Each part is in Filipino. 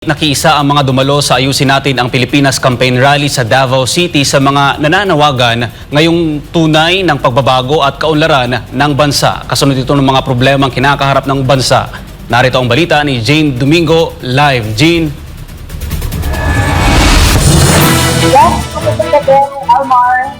Nakiisa ang mga dumalo sa Ayusin Natin ang Pilipinas Campaign Rally sa Davao City sa mga nananawagan ngayong tunay ng pagbabago at kaunlaran ng bansa. Kasunod ito ng mga problemang kinakaharap ng bansa. Narito ang balita ni Jane Domingo live. Jane. Yes, kapatid Almar.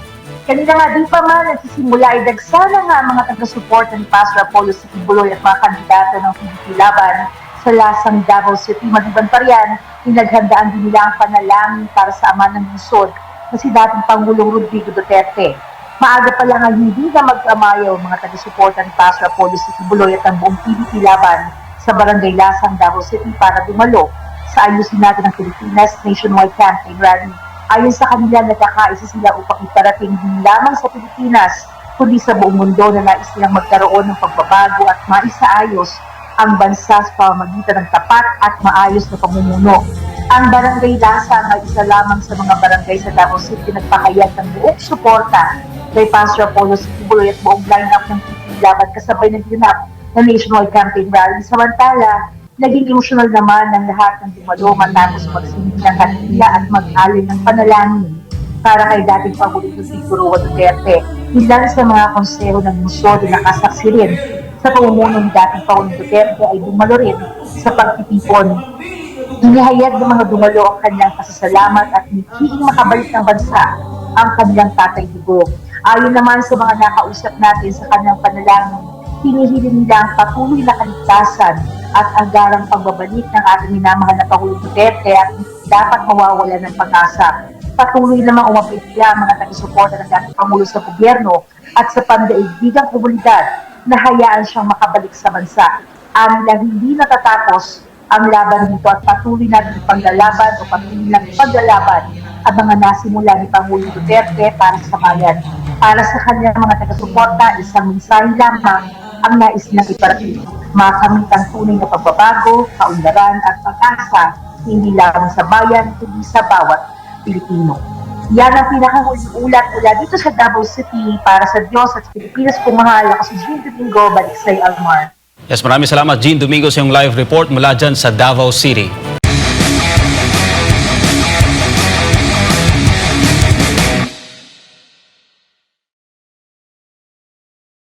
Kanina nga di pa man nagsisimula ay dagsana nga ang mga taga-suporta ni Pastor Apollo Sikibuloy at mga kandidato ng PDP laban sa lasang Davao City. Maliban pa riyan, pinaghandaan din nila ang panalangin para sa ama ng lungsod na si dating Pangulong Rodrigo Duterte. Maaga pa lang ay hindi na mag-amayaw mga taga-suporta ni Pastor Apollo Sikibuloy at ang buong PDP laban sa Barangay Lasang, Davao City para dumalo sa Ayusin Natin ang Pilipinas Nationwide Campaign Rally. Ayon sa kanila, nagkakaisa sila upang iparating hindi lamang sa Pilipinas, kundi sa buong mundo na nais nilang magkaroon ng pagbabago at maisaayos ang bansa sa pamamagitan ng tapat at maayos na pamumuno. Ang Barangay Lasang ay isa lamang sa mga barangay sa Davao City nagpahayag ng buong suporta kay Pastor Apollo Sikibuloy at buong lineup ng PDP laban kasabay ng ginap na Nationwide Campaign Rally. Samantala, naging emosyonal naman ng lahat ng dumalo matapos magsindi ng kanila at mag-alin ng panalangin para kay dating Pangulong Rodrigo Duterte. Ilan sa mga konseho ng lungsod na nakasaksi rin sa pamumuno ni dating Pangulong Duterte ay dumalo rin sa pagtitipon. Inihayag ng mga dumalo ang kanilang pasasalamat at hinihiling makabalik ng bansa ang kanilang Tatay Digong. Ayon naman sa mga nakausap natin sa kanilang panalangin, hinihiling nila ang patuloy na kaligtasan at agarang pagbabalik ng ating minamahal na Pangulong Duterte at dapat mawawala ng pag-asa. Patuloy namang umapit ang mga taga-suporta ng dating Pangulo sa gobyerno at sa pandaigdigang komunidad na hayaan siyang makabalik sa bansa. Anilang hindi natatapos ang laban dito at patuloy natin paglalaban o patuloy lang paglalaban ang mga nasimula ni Pangulong Duterte para sa bayan. Para sa kanyang mga taga-suporta, isang mensahe lamang ang nais nilang iparating. Makamit ang tunay na pagbabago, kaunlaran at pag-asa, hindi lamang sa bayan, kundi sa bawat Pilipino. Yan ang pinakahuling ulat mula dito sa Davao City para sa Diyos at Pilipinas kumahal. Ako si Jane Domingo, balik sa'yo Almar. Yes, maraming salamat Jane Domingo sa iyong live report mula dyan sa Davao City.